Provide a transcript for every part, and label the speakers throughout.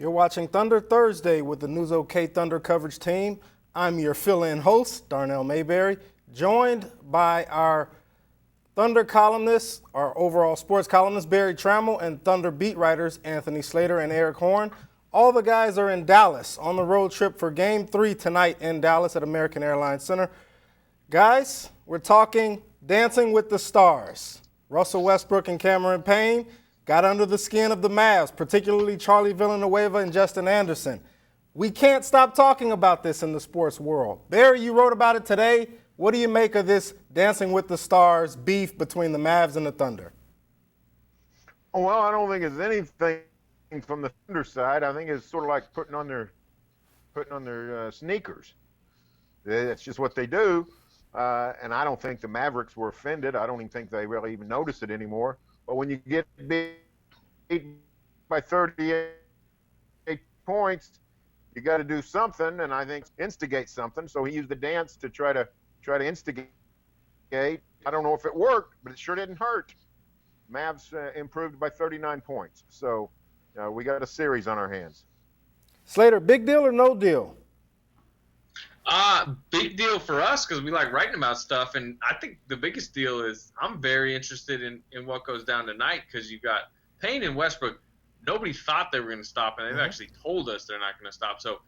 Speaker 1: You're watching Thunder Thursday with the News OK Thunder coverage team. I'm your fill-in host, Darnell Mayberry, joined by our Thunder columnists, our overall sports columnists, Barry Trammell, and Thunder beat writers, Anthony Slater and Eric Horn. All the guys are in Dallas on the road trip for Game 3 tonight in Dallas at American Airlines Center. Guys, we're talking Dancing with the Stars. Russell Westbrook and Cameron Payne got under the skin of the Mavs, particularly Charlie Villanueva and Justin Anderson. We can't stop talking about this in the sports world. Barry, you wrote about it today. What do you make of this Dancing with the Stars beef between the Mavs and the Thunder?
Speaker 2: Well, I don't think it's anything from the Thunder side. I think it's sort of like putting on their sneakers. That's just what they do. And I don't think the Mavericks were offended. I don't even think they really even notice it anymore. But when you get beat by 38 points, you got to do something, and I think instigate something. So he used the dance to try to instigate. I don't know if it worked, but it sure didn't hurt. Mavs improved by 39 points. So we got a series on our hands. Slater,
Speaker 1: big deal or no deal?
Speaker 3: Big deal for us because we like writing about stuff, and I think the biggest deal is I'm very interested in what goes down tonight because you got Payne and Westbrook. Nobody thought they were going to stop, and they've actually told us they're not going to stop. So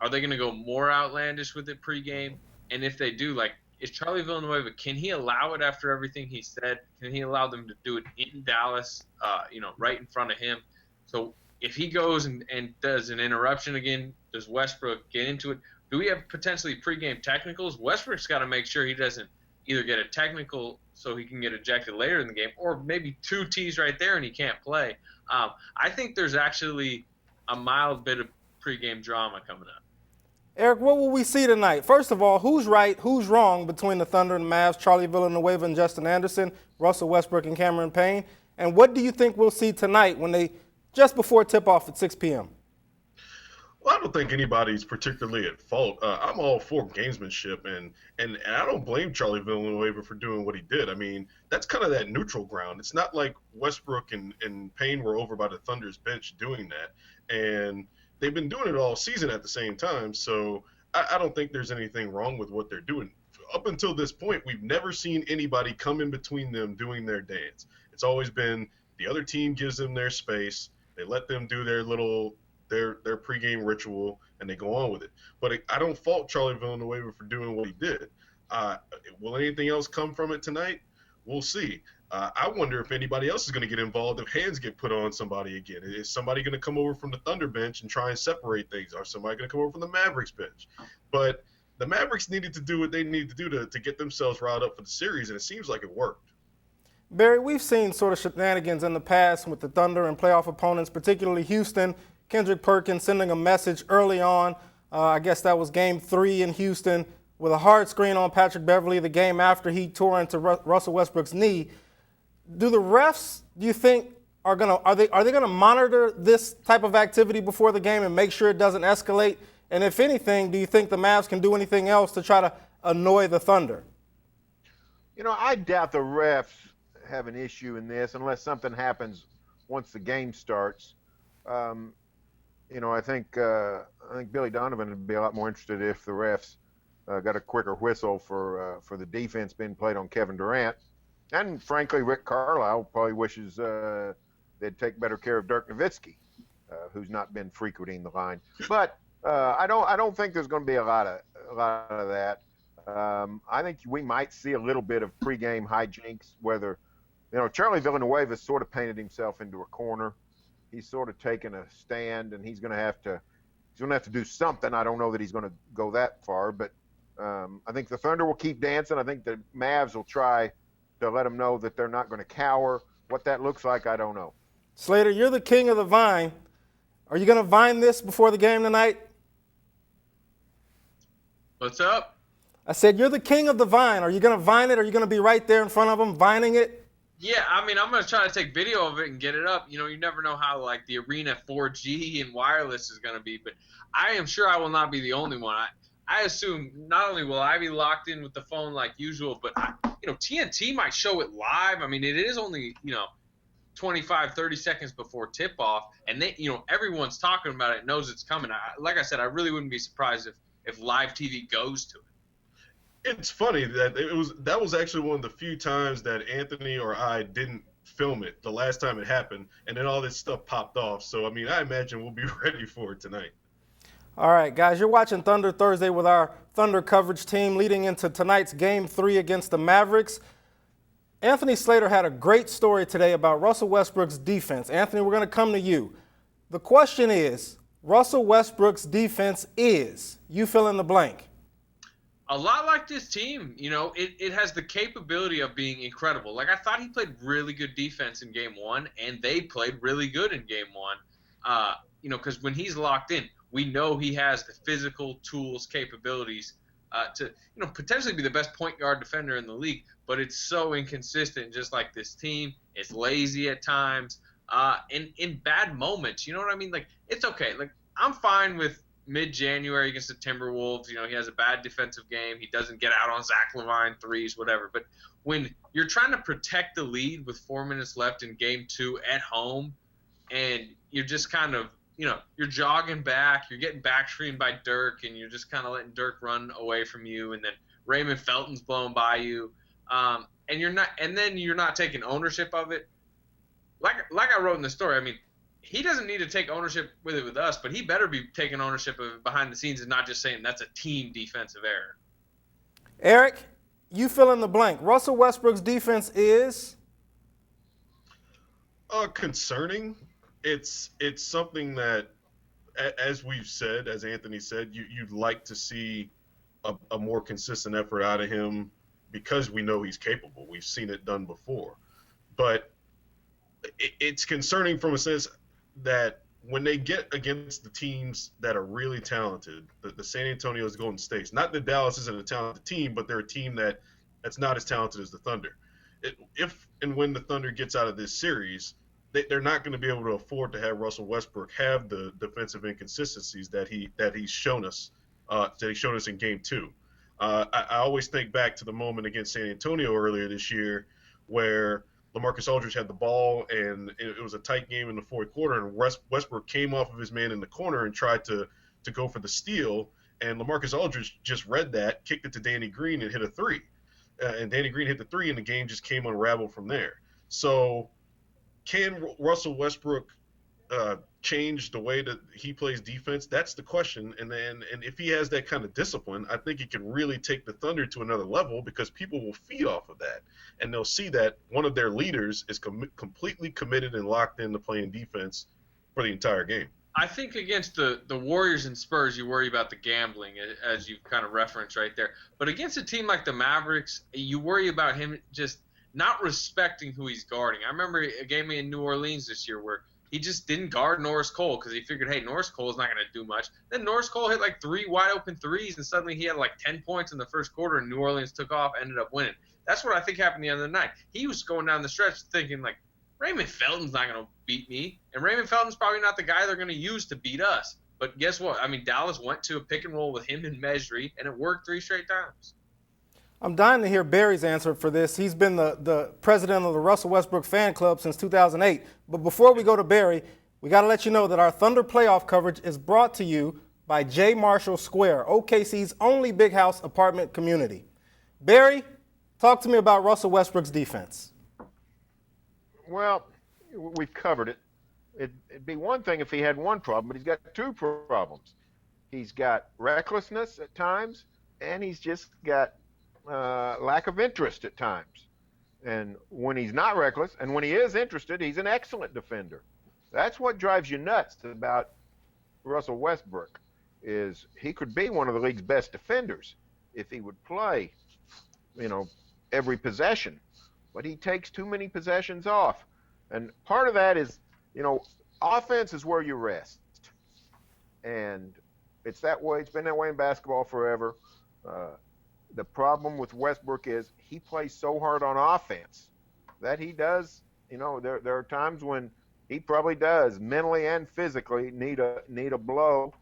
Speaker 3: are they going to go more outlandish with it pregame? And if they do, like, is Charlie Villanueva, can he allow it after everything he said? Can he allow them to do it in Dallas, right in front of him? So if he goes and does an interruption again, does Westbrook get into it? Do we have potentially pregame technicals? Westbrook's got to make sure he doesn't either get a technical so he can get ejected later in the game, or maybe two T's right there and he can't play. I think there's actually a mild bit of pregame drama coming up.
Speaker 1: Eric, what will we see tonight? First of all, who's right, who's wrong between the Thunder and the Mavs, Charlie Villanueva and Justin Anderson, Russell Westbrook and Cameron Payne? And what do you think we'll see tonight just before tip-off at 6 p.m.?
Speaker 4: Well, I don't think anybody's particularly at fault. I'm all for gamesmanship, and I don't blame Charlie Villanueva for doing what he did. I mean, that's kind of that neutral ground. It's not like Westbrook and Payne were over by the Thunder's bench doing that, and they've been doing it all season at the same time, so I don't think there's anything wrong with what they're doing. Up until this point, we've never seen anybody come in between them doing their dance. It's always been the other team gives them their space, they let them do their pregame ritual, and they go on with it. But I don't fault Charlie Villanueva for doing what he did. Will anything else come from it tonight? We'll see. I wonder if anybody else is going to get involved if hands get put on somebody again. Is somebody going to come over from the Thunder bench and try and separate things? Or somebody going to come over from the Mavericks bench? But the Mavericks needed to do what they needed to do to get themselves riled up for the series, and it seems like it worked.
Speaker 1: Barry, we've seen sort of shenanigans in the past with the Thunder and playoff opponents, particularly Houston. Kendrick Perkins sending a message early on, I guess that was Game 3 in Houston, with a hard screen on Patrick Beverley the game after he tore into Russell Westbrook's knee. Do the refs, do you think, are they gonna monitor this type of activity before the game and make sure it doesn't escalate? And if anything, do you think the Mavs can do anything else to try to annoy the Thunder?
Speaker 2: I doubt the refs have an issue in this unless something happens once the game starts. I think Billy Donovan would be a lot more interested if the refs got a quicker whistle for the defense being played on Kevin Durant. And frankly, Rick Carlisle probably wishes they'd take better care of Dirk Nowitzki, who's not been frequenting the line. But I don't think there's going to be a lot of that. I think we might see a little bit of pregame hijinks, whether Charlie Villanueva sort of painted himself into a corner. He's sort of taken a stand, and he's going to have to do something. I don't know that he's going to go that far, but I think the Thunder will keep dancing. I think the Mavs will try to let them know that they're not going to cower. What that looks like, I don't know.
Speaker 1: Slater, you're the king of the vine. Are you going to vine this before the game tonight?
Speaker 3: What's up?
Speaker 1: I said you're the king of the vine. Are you going to vine it? Are you going to be right there in front of them vining it?
Speaker 3: Yeah, I'm going to try to take video of it and get it up. You never know how, the arena 4G and wireless is going to be, but I am sure I will not be the only one. I assume not only will I be locked in with the phone like usual, but, TNT might show it live. I mean, it is only, 25, 30 seconds before tip off, and they, everyone's talking about it, knows it's coming. Like I said, I really wouldn't be surprised if live TV goes to it.
Speaker 4: It's funny that was actually one of the few times that Anthony or I didn't film it the last time it happened, and then all this stuff popped off. So I mean, I imagine we'll be ready for it tonight.
Speaker 1: All right, guys, you're watching Thunder Thursday with our Thunder coverage team leading into tonight's Game 3 against the Mavericks. Anthony Slater had a great story today about Russell Westbrook's defense. Anthony, we're going to come to you. The question is, Russell Westbrook's defense is, you fill in the blank.
Speaker 3: A lot like this team, it has the capability of being incredible. Like, I thought he played really good defense in Game 1, and they played really good in Game 1. Because when he's locked in, we know he has the physical tools, capabilities to potentially be the best point guard defender in the league, but it's so inconsistent, just like this team. It's lazy at times, in bad moments. You know what I mean? Like, it's okay. Like, I'm fine with mid-January against the Timberwolves. He has a bad defensive game. He doesn't get out on Zach LaVine threes, whatever. But when you're trying to protect the lead with 4 minutes left in Game 2 at home, and you're just kind of you're jogging back, you're getting back screened by Dirk, and you're just kind of letting Dirk run away from you, and then Raymond Felton's blowing by you, and then you're not taking ownership of it. Like I wrote in the story, I mean, he doesn't need to take ownership with us, but he better be taking ownership of it behind the scenes and not just saying that's a team defensive error.
Speaker 1: Eric, you fill in the blank. Russell Westbrook's defense is?
Speaker 4: Concerning. It's something that, as we've said, as Anthony said, you'd like to see a more consistent effort out of him because we know he's capable. We've seen it done before. But it's concerning from a sense that when they get against the teams that are really talented, the San Antonio's, Golden States, not that Dallas isn't a talented team, but they're a team that's not as talented as the Thunder. If and when the Thunder gets out of this series, they're not going to be able to afford to have Russell Westbrook have the defensive inconsistencies that he's shown us in Game 2. I always think back to the moment against San Antonio earlier this year where LaMarcus Aldridge had the ball and it was a tight game in the fourth quarter, and Westbrook came off of his man in the corner and tried to go for the steal, and LaMarcus Aldridge just read that, kicked it to Danny Green, and hit a three. And Danny Green hit the three, and the game just came unraveled from there. So can Russell Westbrook change the way that he plays defense? That's the question. And if he has that kind of discipline, I think he can really take the Thunder to another level because people will feed off of that. And they'll see that one of their leaders is completely committed and locked into playing defense for the entire game.
Speaker 3: I think against the Warriors and Spurs, you worry about the gambling, as you've kind of referenced right there. But against a team like the Mavericks, you worry about him just not respecting who he's guarding. I remember a game in New Orleans this year where he just didn't guard Norris Cole because he figured, hey, Norris Cole's not going to do much. Then Norris Cole hit like 3 wide open threes, and suddenly he had like 10 points in the first quarter, and New Orleans took off, ended up winning. That's what I think happened the other night. He was going down the stretch thinking, like, Raymond Felton's not going to beat me, and Raymond Felton's probably not the guy they're going to use to beat us. But guess what? I mean, Dallas went to a pick and roll with him and Mejri, and it worked 3 straight times.
Speaker 1: I'm dying to hear Barry's answer for this. He's been the president of the Russell Westbrook fan club since 2008. But before we go to Barry, we got to let you know that our Thunder playoff coverage is brought to you by J. Marshall Square, OKC's only big house apartment community. Barry, talk to me about Russell Westbrook's defense.
Speaker 2: Well, we've covered it. It'd be one thing if he had one problem, but he's got 2 problems. He's got recklessness at times, and he's just got lack of interest at times. And when he's not reckless, and when he is interested, he's an excellent defender. That's what drives you nuts about Russell Westbrook, is he could be one of the league's best defenders if he would play, every possession. But he takes too many possessions off. And part of that is, offense is where you rest. And it's that way. It's been that way in basketball forever. The problem with Westbrook is he plays so hard on offense that he does, there are times when he probably does mentally and physically need a blow.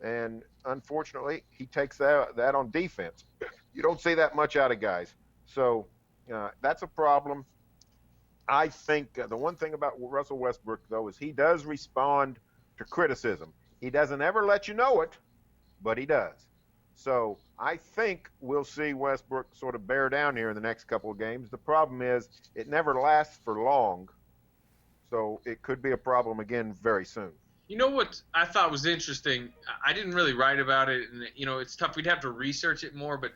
Speaker 2: And unfortunately, he takes that on defense. You don't see that much out of guys. So that's a problem. I think the one thing about Russell Westbrook, though, is he does respond to criticism. He doesn't ever let you know it, but he does. So I think we'll see Westbrook sort of bear down here in the next couple of games. The problem is it never lasts for long, so it could be a problem again very soon.
Speaker 3: You know what I thought was interesting? I didn't really write about it, and it's tough. We'd have to research it more, but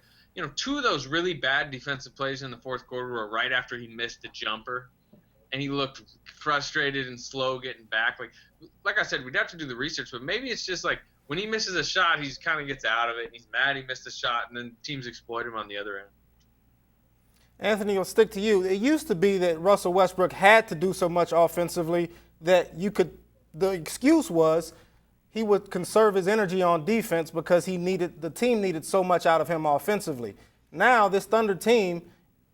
Speaker 3: two of those really bad defensive plays in the fourth quarter were right after he missed the jumper, and he looked frustrated and slow getting back. Like I said, we'd have to do the research, but maybe it's just like when he misses a shot, he kind of gets out of it, and he's mad he missed a shot, and then teams exploit him on the other end.
Speaker 1: Anthony, I'll stick to you. It used to be that Russell Westbrook had to do so much offensively that the excuse was he would conserve his energy on defense because the team needed so much out of him offensively. Now this Thunder team,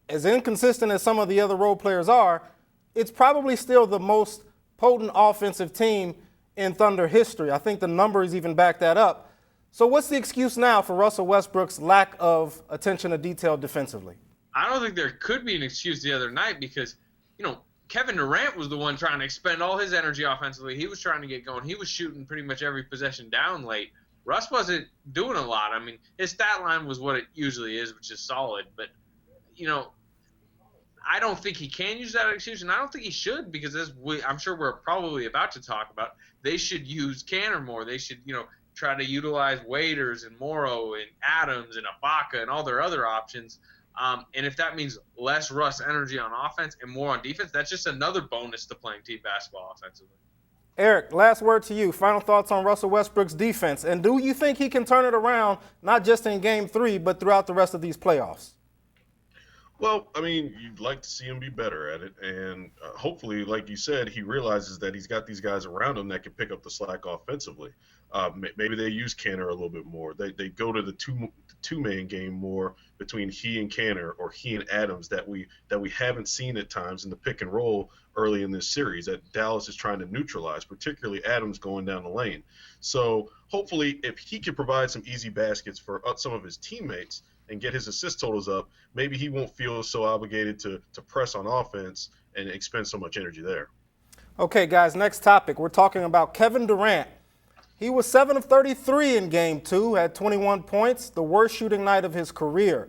Speaker 1: as inconsistent as some of the other role players are, it's probably still the most potent offensive team in Thunder history. I think the numbers even back that up. So what's the excuse now for Russell Westbrook's lack of attention to detail defensively?
Speaker 3: I don't think there could be an excuse the other night because, Kevin Durant was the one trying to expend all his energy offensively. He was trying to get going. He was shooting pretty much every possession down late. Russ wasn't doing a lot. I mean, his stat line was what it usually is, which is solid. But, I don't think he can use that excuse, and I don't think he should because I'm sure we're probably about to talk about, they should use Kanter more. They should, try to utilize Waiters and Morrow and Adams and Ibaka and all their other options. And if that means less Russ energy on offense and more on defense, that's just another bonus to playing team basketball offensively.
Speaker 1: Eric, last word to you. Final thoughts on Russell Westbrook's defense. And do you think he can turn it around, not just in Game 3, but throughout the rest of these playoffs?
Speaker 4: Well, I mean, you'd like to see him be better at it. And hopefully, like you said, he realizes that he's got these guys around him that can pick up the slack offensively. Maybe they use Kanter a little bit more. They go to the two-man game more between he and Kanter or he and Adams that we haven't seen at times in the pick and roll early in this series that Dallas is trying to neutralize, particularly Adams going down the lane. So hopefully if he can provide some easy baskets for some of his teammates and get his assist totals up, maybe he won't feel so obligated to press on offense and expend so much energy there.
Speaker 1: Okay, guys, next topic. We're talking about Kevin Durant. He was 7 of 33 in Game 2, had 21 points, the worst shooting night of his career.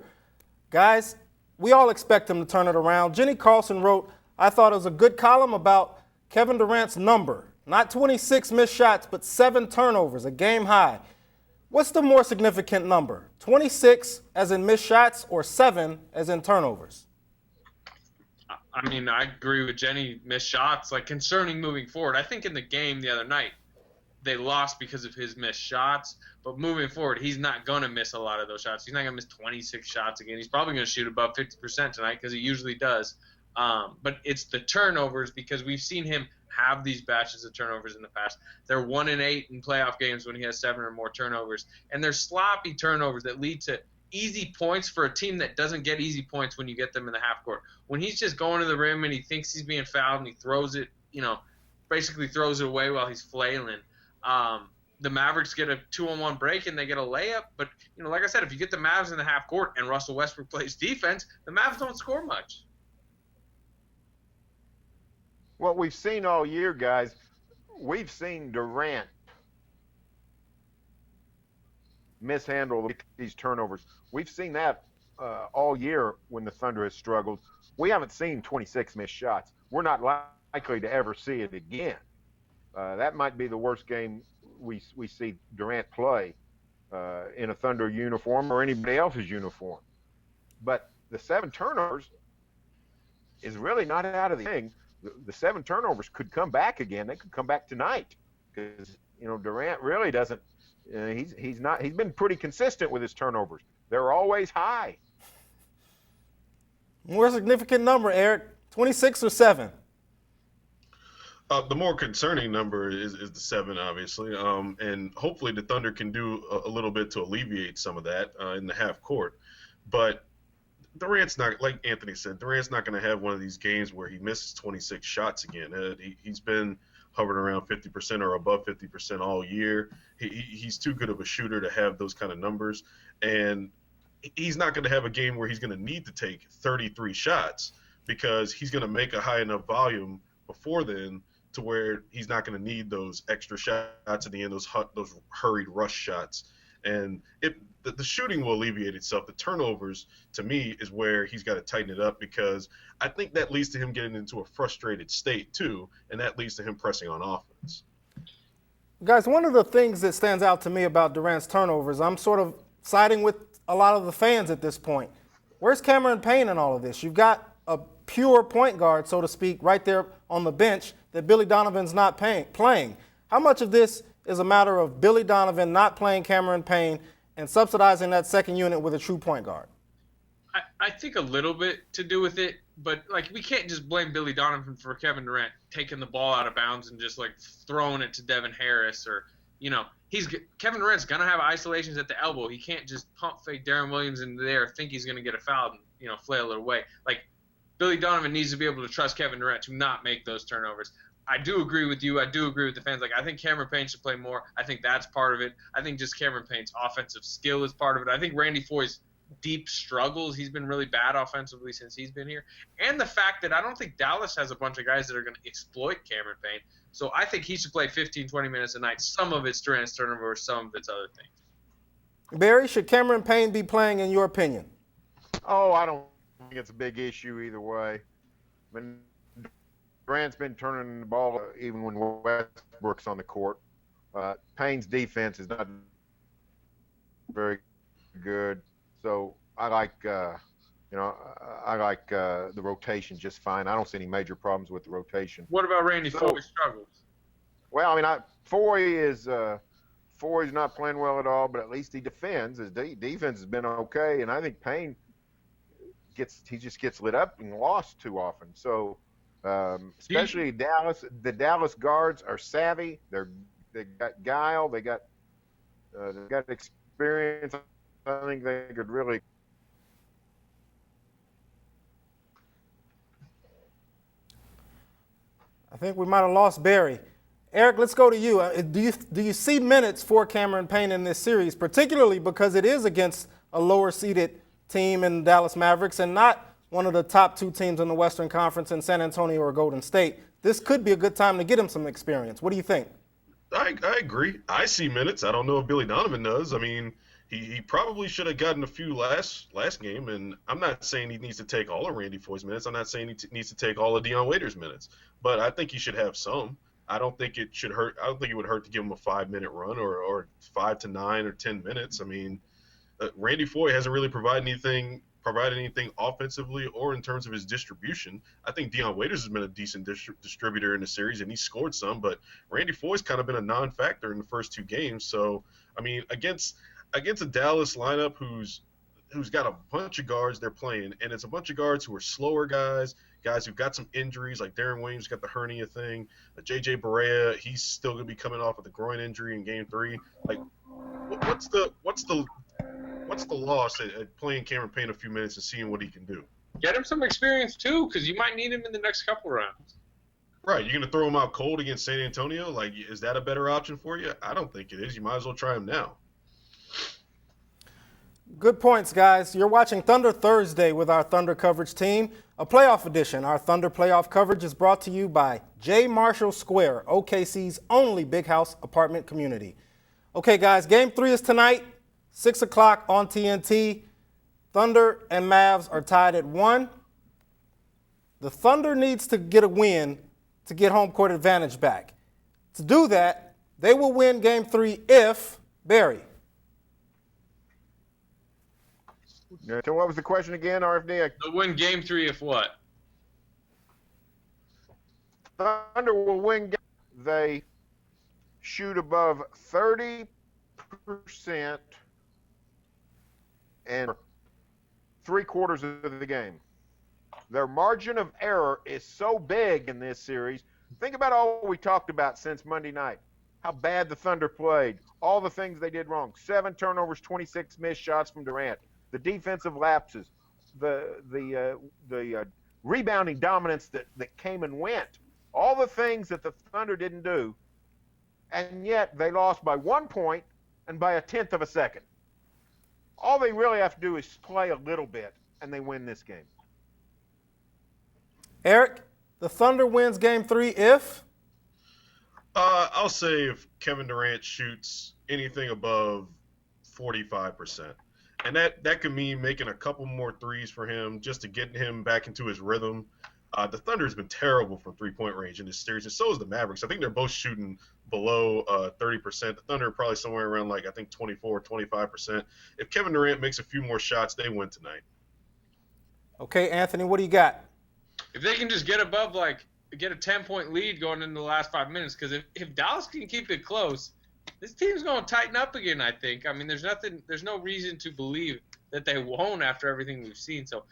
Speaker 1: Guys, we all expect him to turn it around. Jenny Carlson wrote, I thought it was a good column about Kevin Durant's number. Not 26 missed shots, but 7 turnovers, a game high. What's the more significant number, 26 as in missed shots or 7 as in turnovers?
Speaker 3: I mean, I agree with Jenny, missed shots, concerning moving forward. I think in the game the other night, they lost because of his missed shots, but moving forward, he's not going to miss a lot of those shots. He's not going to miss 26 shots again. He's probably going to shoot above 50% tonight because he usually does. But it's the turnovers because we've seen him have these batches of turnovers in the past. They're 1-8 in playoff games when he has 7 or more turnovers, and they're sloppy turnovers that lead to easy points for a team that doesn't get easy points when you get them in the half court. When he's just going to the rim and he thinks he's being fouled and he throws it, basically throws it away while he's flailing. The Mavericks get a 2-on-1 break and they get a layup. But, like I said, if you get the Mavs in the half court and Russell Westbrook plays defense, the Mavs don't score much.
Speaker 2: What we've seen all year, guys, we've seen Durant mishandle these turnovers. We've seen that all year when the Thunder has struggled. We haven't seen 26 missed shots. We're not likely to ever see it again. That might be the worst game we see Durant play in a Thunder uniform or anybody else's uniform. But the 7 turnovers is really not out of the thing. The 7 turnovers could come back again. They could come back tonight because Durant really doesn't. He's been pretty consistent with his turnovers. They're always high.
Speaker 1: More significant number, Eric, 26 or 7?
Speaker 4: The more concerning number is the 7, obviously, and hopefully the Thunder can do a little bit to alleviate some of that in the half court. But Durant's not, like Anthony said, Durant's not going to have one of these games where he misses 26 shots again. He's been hovering around 50% or above 50% all year. He's too good of a shooter to have those kind of numbers, and he's not going to have a game where he's going to need to take 33 shots. because he's going to make a high enough volume before then to where he's not going to need those extra shots at the end, those hurried rush shots. And the shooting will alleviate itself. The turnovers, to me, is where he's got to tighten it up, because I think that leads to him getting into a frustrated state too, and that leads to him pressing on offense.
Speaker 1: Guys, one of the things that stands out to me about Durant's turnovers, I'm sort of siding with a lot of the fans at this point. Where's Cameron Payne in all of this? You've got a pure point guard, so to speak, right there on the bench that Billy Donovan's not playing. How much of this is a matter of Billy Donovan not playing Cameron Payne and subsidizing that second unit with a true point guard?
Speaker 3: I think a little bit to do with it, but like we can't just blame Billy Donovan for Kevin Durant taking the ball out of bounds and just like throwing it to Devin Harris, or Kevin Durant's gonna have isolations at the elbow. He can't just pump fake Darren Williams into there, think he's gonna get a foul, and flail it away. Like Billy Donovan needs to be able to trust Kevin Durant to not make those turnovers. I do agree with you. I do agree with the fans. Like, I think Cameron Payne should play more. I think that's part of it. I think just Cameron Payne's offensive skill is part of it. I think Randy Foye's deep struggles. He's been really bad offensively since he's been here. And the fact that I don't think Dallas has a bunch of guys that are going to exploit Cameron Payne. So I think he should play 15, 20 minutes a night. Some of it's Durant's turnovers, some of it's other things.
Speaker 1: Barry, should Cameron Payne be playing in your opinion?
Speaker 2: Oh, I don't think it's a big issue either way. I mean, Durant's been turning the ball even when Westbrook's on the court. Payne's defense is not very good, so I like the rotation just fine. I don't see any major problems with the rotation.
Speaker 3: What about Randy Foye's struggles?
Speaker 2: Well, I mean, Foye's not playing well at all, but at least he defends. His defense has been okay, and I think Payne just gets lit up and lost too often. So. Especially Dallas. The Dallas guards are savvy. They got guile. They got experience. I think they could really.
Speaker 1: I think we might have lost Barry. Eric, let's go to you. Do you see minutes for Cameron Payne in this series, particularly because it is against a lower-seeded team in Dallas Mavericks and not one of the top two teams in the Western Conference in San Antonio or Golden State? This could be a good time to get him some experience. What do you think?
Speaker 4: I agree. I see minutes. I don't know if Billy Donovan does. I mean, he probably should have gotten a few last game, and I'm not saying he needs to take all of Randy Foye's minutes. I'm not saying he needs to take all of Dion Waiters' minutes, but I think he should have some. I don't think it should hurt. I don't think it would hurt to give him a 5-minute run or 5 to 9 or 10 minutes. I mean, Randy Foye hasn't really provided anything offensively or in terms of his distribution. I think Dion Waiters has been a decent distributor in the series, and he scored some, but Randy Foye's kind of been a non-factor in the first two games. So, I mean, against a Dallas lineup who's got a bunch of guards they're playing, and it's a bunch of guards who are slower guys who've got some injuries, like Darren Williams got the hernia thing. JJ Barea, he's still going to be coming off of the groin injury in Game 3. Like, what's the loss at playing Cameron Payne a few minutes and seeing what he can do?
Speaker 3: Get him some experience too, because you might need him in the next couple rounds.
Speaker 4: Right, you're going to throw him out cold against San Antonio? Like, is that a better option for you? I don't think it is. You might as well try him now.
Speaker 1: Good points, guys. You're watching Thunder Thursday with our Thunder coverage team, a playoff edition. Our Thunder playoff coverage is brought to you by J. Marshall Square, OKC's only big house apartment community. Okay, guys, Game 3 is tonight, 6 o'clock on TNT. Thunder and Mavs are tied at 1. The Thunder needs to get a win to get home court advantage back. To do that, they will win Game 3 if, Barry.
Speaker 2: So what was the question again, RFD?
Speaker 3: They'll win Game 3 if what?
Speaker 2: Thunder will win. They shoot above 30% and 3/4 of the game. Their margin of error is so big in this series. Think about all we talked about since Monday night. How bad the Thunder played. All the things they did wrong. 7 turnovers, 26 missed shots from Durant. The defensive lapses. The rebounding dominance that came and went. All the things that the Thunder didn't do. And yet they lost by 1 point and by 1/10 of a second. All they really have to do is play a little bit, and they win this game.
Speaker 1: Eric, the Thunder wins Game 3 if?
Speaker 4: I'll say if Kevin Durant shoots anything above 45%. And that could mean making a couple more threes for him just to get him back into his rhythm. The Thunder's been terrible from three-point range in this series, and so is the Mavericks. I think they're both shooting below 30%. The Thunder are probably somewhere around, 24, 25%. If Kevin Durant makes a few more shots, they win tonight.
Speaker 1: Okay, Anthony, what do you got?
Speaker 3: If they can just get above, get a 10-point lead going into the last 5 minutes, because if Dallas can keep it close, this team's going to tighten up again, I think. I mean, there's no reason to believe that they won't after everything we've seen. So,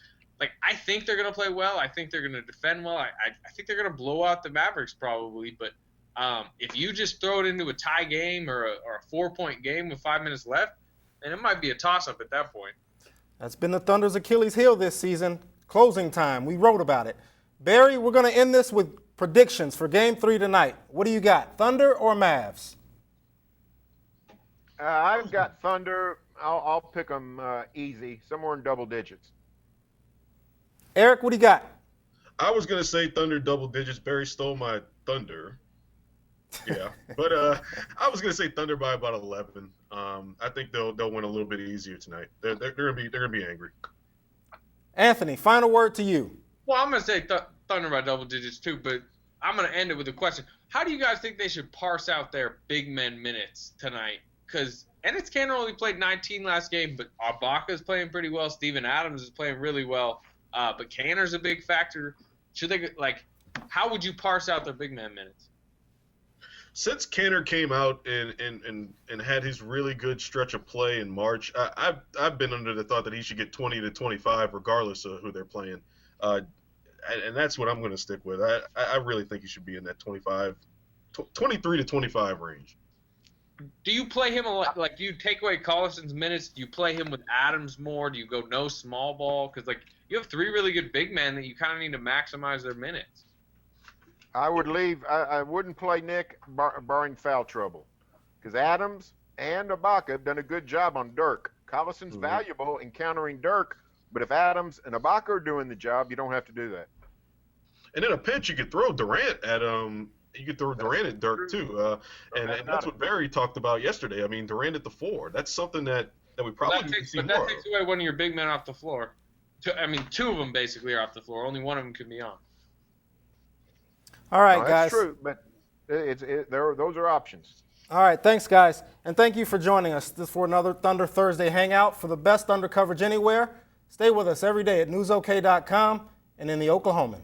Speaker 3: I think they're going to play well. I think they're going to defend well. I think they're going to blow out the Mavericks probably. But if you just throw it into a tie game or a 4-point game with 5 minutes left, then it might be a toss-up at that point.
Speaker 1: That's been the Thunder's Achilles heel this season. Closing time. We wrote about it. Barry, we're going to end this with predictions for Game 3 tonight. What do you got, Thunder or Mavs?
Speaker 2: I've got Thunder. I'll pick them easy, somewhere in double digits.
Speaker 1: Eric, what do you got?
Speaker 4: I was going to say Thunder double digits. Barry stole my Thunder. Yeah. But I was going to say Thunder by about 11. I think they'll win a little bit easier tonight. They're going to be angry.
Speaker 1: Anthony, final word to you.
Speaker 3: Well, I'm going to say Thunder by double digits too, but I'm going to end it with a question. How do you guys think they should parse out their big men minutes tonight? Because Enes Kanter only played 19 last game, but Ibaka's playing pretty well. Steven Adams is playing really well. But Kanter's a big factor. Should they how would you parse out their big man minutes?
Speaker 4: Since Kanter came out and had his really good stretch of play in March, I've been under the thought that he should get 20 to 25 regardless of who they're playing, and that's what I'm going to stick with. I really think he should be in that 23 to 25 range.
Speaker 3: Do you play him a lot? Do you take away Collison's minutes? Do you play him with Adams more? Do you go no small ball? Because you have three really good big men that you kind of need to maximize their minutes.
Speaker 2: I would leave. I wouldn't play Nick barring foul trouble, because Adams and Ibaka have done a good job on Dirk. Collison's valuable in countering Dirk, but if Adams and Ibaka are doing the job, you don't have to do that.
Speaker 4: And in a pinch, you could throw Durant at You could throw Durant at Dirk too, and that's what Barry talked about yesterday. I mean, Durant at the 4. That's something that we probably need to see more.
Speaker 3: But that takes away one of your big men off the floor. Two of them basically are off the floor. Only one of them can be on.
Speaker 1: All right,
Speaker 2: No,
Speaker 1: guys.
Speaker 2: that's true, but those are options.
Speaker 1: All right, thanks, guys. And thank you for joining us for another Thunder Thursday Hangout. For the best Thunder coverage anywhere, stay with us every day at newsok.com and in the Oklahoman.